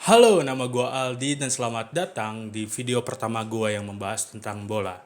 Halo, nama gua Aldi dan selamat datang di video pertama gua yang membahas tentang bola.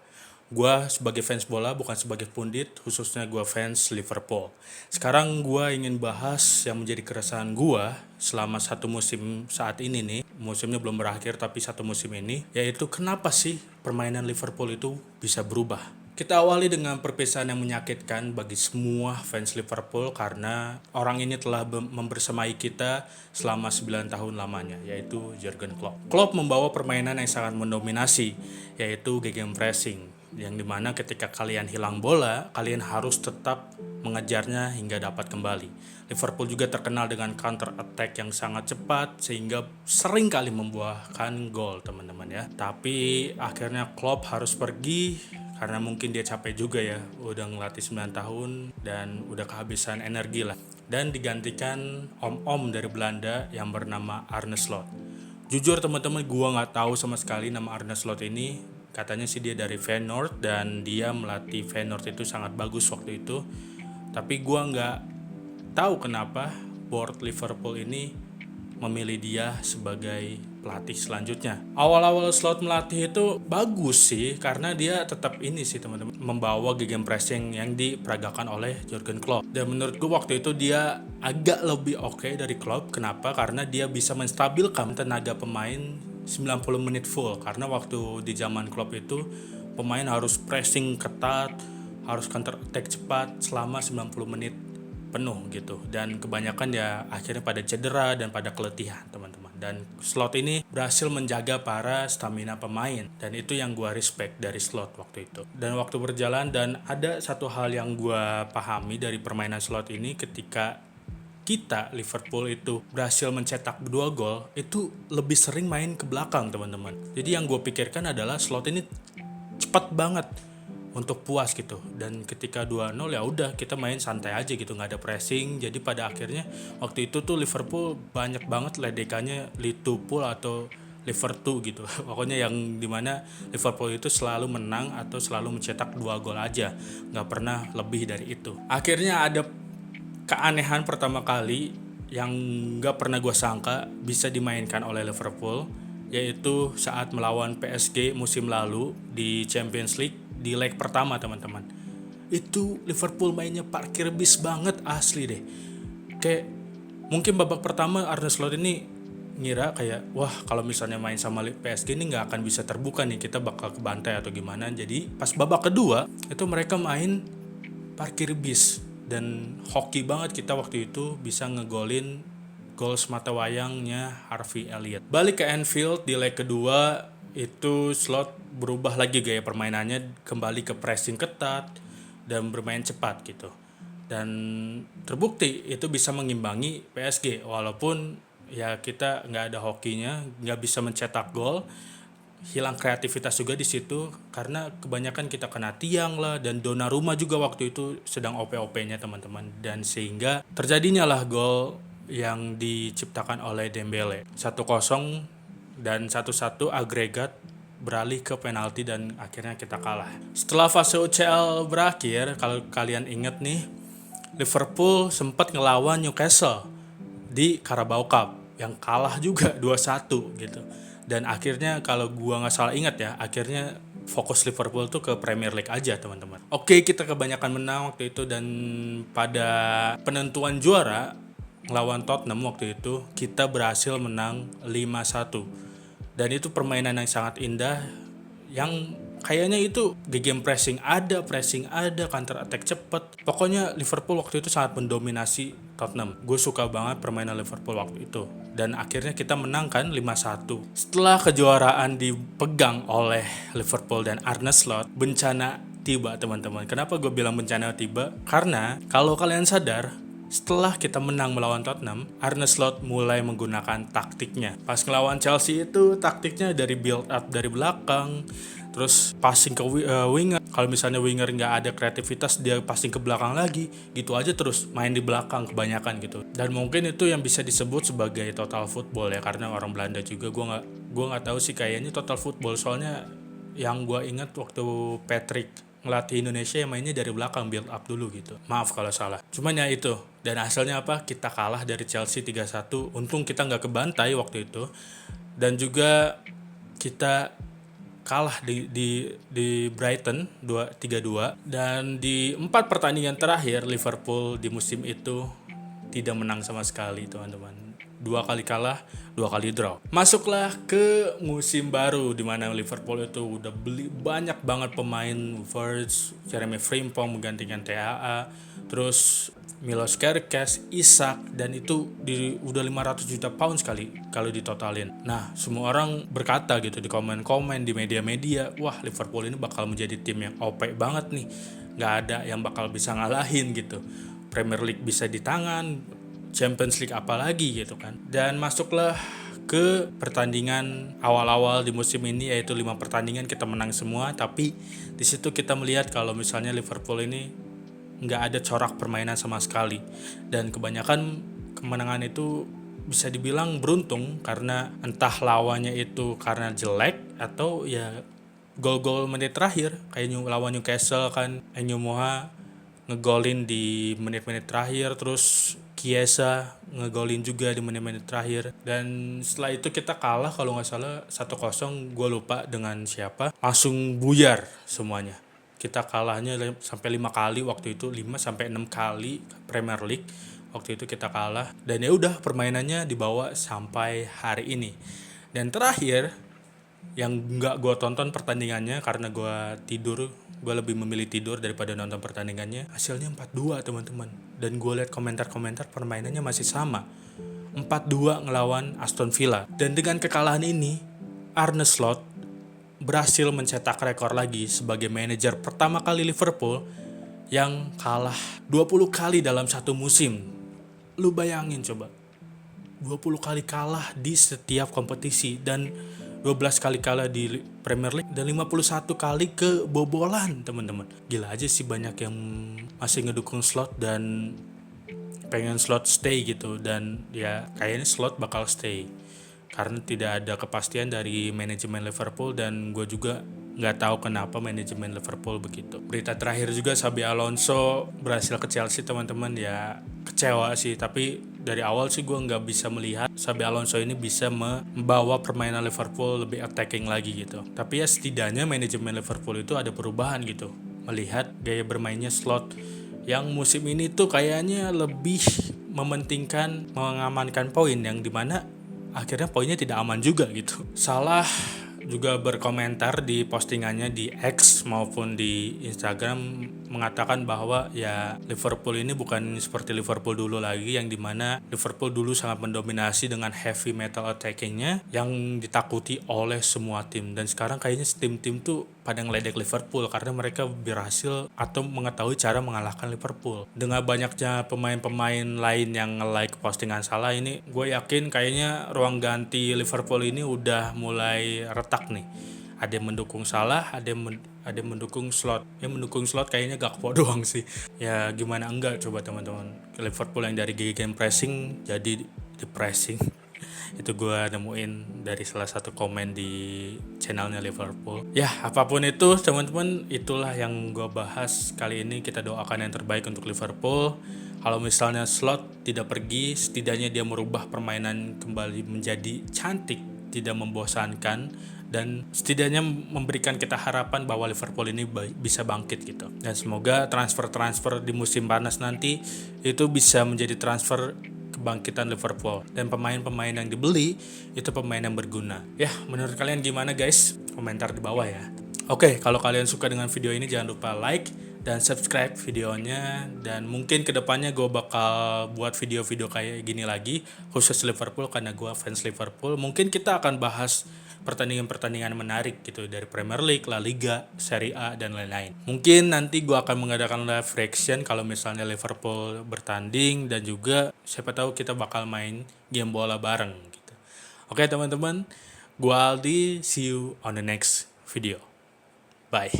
Gua sebagai fans bola bukan sebagai pundit, khususnya gua fans Liverpool. Sekarang gua ingin bahas yang menjadi keresahan gua selama satu musim saat ini nih. Musimnya belum berakhir tapi satu musim ini, yaitu kenapa sih permainan Liverpool itu bisa berubah? Kita awali dengan perpisahan yang menyakitkan bagi semua fans Liverpool karena orang ini telah membersamai kita selama 9 tahun lamanya, yaitu Jurgen Klopp. Klopp membawa permainan yang sangat mendominasi, yaitu gegenpressing, yang dimana ketika kalian hilang bola, kalian harus tetap mengejarnya hingga dapat kembali. Liverpool juga terkenal dengan counter attack yang sangat cepat sehingga sering kali membuahkan gol teman-teman ya. Tapi akhirnya Klopp harus pergi karena mungkin dia capek juga ya, udah ngelatih 9 tahun dan udah kehabisan energi lah. Dan digantikan om-om dari Belanda yang bernama Arne Slot. Jujur teman-teman, gua nggak tahu sama sekali nama Arne Slot ini. Katanya sih dia dari Feyenoord dan dia melatih Feyenoord itu sangat bagus waktu itu. Tapi gua nggak tahu kenapa board Liverpool ini memilih dia sebagai pelatih selanjutnya. Awal-awal Slot melatih itu bagus sih karena dia tetap ini sih teman-teman, membawa gegenpressing yang diperagakan oleh Jurgen Klopp. Dan menurut gue waktu itu dia agak lebih oke dari Klopp. Kenapa? Karena dia bisa menstabilkan tenaga pemain 90 menit full. Karena waktu di zaman Klopp itu pemain harus pressing ketat, harus counter attack cepat selama 90 menit penuh gitu, dan kebanyakan ya akhirnya pada cedera dan pada keletihan teman-teman. Dan Slot ini berhasil menjaga para stamina pemain dan itu yang gua respect dari Slot waktu itu. Dan waktu berjalan, dan ada satu hal yang gua pahami dari permainan Slot ini, ketika kita Liverpool itu berhasil mencetak 2 gol, itu lebih sering main ke belakang teman-teman. Jadi yang gue pikirkan adalah Slot ini cepat banget untuk puas gitu, dan ketika 2-0 ya udah kita main santai aja gitu, nggak ada pressing. Jadi pada akhirnya waktu itu tuh Liverpool banyak banget ledekannya Liverpool atau Liverpool gitu pokoknya yang dimana Liverpool itu selalu menang atau selalu mencetak 2 gol aja, nggak pernah lebih dari itu. Akhirnya ada keanehan pertama kali yang nggak pernah gue sangka bisa dimainkan oleh Liverpool, yaitu saat melawan PSG musim lalu di Champions League di leg pertama teman-teman. Itu Liverpool mainnya parkir bis banget asli deh. Kayak mungkin babak pertama Arne Slot ini ngira kayak, wah kalau misalnya main sama PSG ini nggak akan bisa terbuka nih, kita bakal kebantai atau gimana. Jadi pas babak kedua itu mereka main parkir bis, dan hoki banget kita waktu itu bisa ngegolin gol semata wayangnya Harvey Elliott. Balik ke Anfield di leg kedua, itu Slot berubah lagi gaya permainannya, kembali ke pressing ketat dan bermain cepat gitu. Dan terbukti itu bisa mengimbangi PSG, walaupun ya kita nggak ada hokinya, nggak bisa mencetak gol, hilang kreativitas juga di situ karena kebanyakan kita kena tiang lah, dan Donnarumma juga waktu itu sedang OP-OP-nya teman-teman, dan sehingga terjadinya lah gol yang diciptakan oleh Dembele 1-0, dan 1-1 agregat beralih ke penalti dan akhirnya kita kalah. Setelah fase UCL berakhir, kalau kalian ingat nih, Liverpool sempat ngelawan Newcastle di Carabao Cup yang kalah juga 2-1 gitu. Dan akhirnya kalau gua nggak salah ingat ya, akhirnya fokus Liverpool tuh ke Premier League aja teman-teman. Oke, kita kebanyakan menang waktu itu, dan pada penentuan juara ngelawan Tottenham waktu itu kita berhasil menang 5-1. Dan itu permainan yang sangat indah, yang kayaknya itu pressing ada, counter attack cepet. Pokoknya Liverpool waktu itu sangat mendominasi Tottenham. Gue suka banget permainan Liverpool waktu itu. Dan akhirnya kita menang kan 5-1. Setelah kejuaraan dipegang oleh Liverpool dan Arne Slot, bencana tiba teman-teman. Kenapa gue bilang bencana tiba? Karena kalau kalian sadar, setelah kita menang melawan Tottenham, Arne Slot mulai menggunakan taktiknya. Pas ngelawan Chelsea itu taktiknya dari build up dari belakang, terus passing ke winger. Kalau misalnya winger nggak ada kreativitas, dia passing ke belakang lagi, gitu aja terus main di belakang kebanyakan gitu. Dan mungkin itu yang bisa disebut sebagai total football ya, karena orang Belanda juga. Gue nggak tahu sih, kayaknya total football, soalnya yang gue ingat waktu Patrick ngelatih Indonesia yang mainnya dari belakang, build up dulu gitu. Maaf kalau salah. Cuman ya itu. Dan hasilnya apa? Kita kalah dari Chelsea 3-1. Untung kita nggak kebantai waktu itu. Dan juga kita kalah di Brighton 3-2. Dan di 4 pertandingan terakhir Liverpool di musim itu tidak menang sama sekali, teman-teman. 2 kali kalah, 2 kali draw. Masuklah ke musim baru di mana Liverpool itu udah beli banyak banget pemain. Wirtz, Jeremy Frimpong menggantikan TAA, terus Milos Kerkez, Isak, dan itu udah 500 juta pound sekali kalau ditotalin. Nah, semua orang berkata gitu di komen-komen di media-media, wah Liverpool ini bakal menjadi tim yang OP banget nih. Gak ada yang bakal bisa ngalahin gitu. Premier League bisa di tangan, Champions League apalagi gitu kan. Dan masuklah ke pertandingan awal-awal di musim ini, yaitu 5 pertandingan kita menang semua. Tapi di situ kita melihat kalau misalnya Liverpool ini nggak ada corak permainan sama sekali. Dan kebanyakan kemenangan itu bisa dibilang beruntung karena entah lawannya itu karena jelek atau ya gol-gol menit terakhir kayak lawan Newcastle kan, Enyo Moha ngegolin di menit-menit terakhir, terus Chiesa ngegolin juga di menit-menit terakhir. Dan setelah itu kita kalah kalau nggak salah 1-0, gue lupa dengan siapa. Langsung buyar semuanya. Kita kalahnya sampai 5 kali waktu itu, 5 sampai 6 kali Premier League. Waktu itu kita kalah dan ya udah permainannya dibawa sampai hari ini. Dan terakhir yang nggak gue tonton pertandingannya karena gue lebih memilih tidur daripada nonton pertandingannya. Hasilnya 4-2 teman-teman. Dan gue lihat komentar-komentar permainannya masih sama, 4-2 ngelawan Aston Villa. Dan dengan kekalahan ini Arne Slot berhasil mencetak rekor lagi sebagai manajer pertama kali Liverpool yang kalah 20 kali dalam satu musim. Lu bayangin coba, 20 kali kalah di setiap kompetisi dan 12 kali kalah di Premier League dan 51 kali kebobolan, teman-teman. Gila aja sih, banyak yang masih ngedukung Slot dan pengen Slot stay gitu. Dan ya kayaknya Slot bakal stay karena tidak ada kepastian dari manajemen Liverpool. Dan gue juga nggak tahu kenapa manajemen Liverpool begitu. Berita terakhir juga Xabi Alonso berhasil ke Chelsea, teman-teman. Ya kecewa sih, tapi dari awal sih gue nggak bisa melihat Xabi Alonso ini bisa membawa permainan Liverpool lebih attacking lagi gitu. Tapi ya setidaknya manajemen Liverpool itu ada perubahan gitu, melihat gaya bermainnya Slot yang musim ini tuh kayaknya lebih mementingkan mengamankan poin, yang dimana akhirnya poinnya tidak aman juga gitu. Salah juga berkomentar di postingannya di X maupun di Instagram mengatakan bahwa ya Liverpool ini bukan seperti Liverpool dulu lagi, yang dimana Liverpool dulu sangat mendominasi dengan heavy metal attackingnya yang ditakuti oleh semua tim. Dan sekarang kayaknya tim-tim tuh pada ngeledek Liverpool karena mereka berhasil atau mengetahui cara mengalahkan Liverpool. Dengan banyaknya pemain-pemain lain yang nge-like postingan Salah ini, gue yakin kayaknya ruang ganti Liverpool ini udah mulai retak nih. Ada yang mendukung Salah, ada yang mendukung Slot. Yang mendukung Slot kayaknya Gakpo doang sih. Ya gimana enggak coba teman-teman. Liverpool yang dari gegen pressing jadi di pressing. Itu gue nemuin dari salah satu komen di channelnya Liverpool. Ya apapun itu teman-teman, itulah yang gue bahas kali ini. Kita doakan yang terbaik untuk Liverpool. Kalau misalnya Slot tidak pergi, setidaknya dia merubah permainan kembali menjadi cantik, tidak membosankan, dan setidaknya memberikan kita harapan bahwa Liverpool ini bisa bangkit gitu. Dan semoga transfer-transfer di musim panas nanti itu bisa menjadi transfer kebangkitan Liverpool, dan pemain-pemain yang dibeli itu pemain yang berguna. Ya, menurut kalian gimana guys? Komentar di bawah ya. Oke, kalau kalian suka dengan video ini jangan lupa like dan subscribe videonya. Dan mungkin kedepannya gue bakal buat video-video kayak gini lagi khusus Liverpool karena gue fans Liverpool. Mungkin kita akan bahas pertandingan-pertandingan menarik gitu dari Premier League, La Liga, Serie A, dan lain-lain. Mungkin nanti gue akan mengadakan live reaction kalau misalnya Liverpool bertanding, dan juga siapa tahu kita bakal main game bola bareng gitu. Oke teman-teman, gue Aldi, see you on the next video. Bye.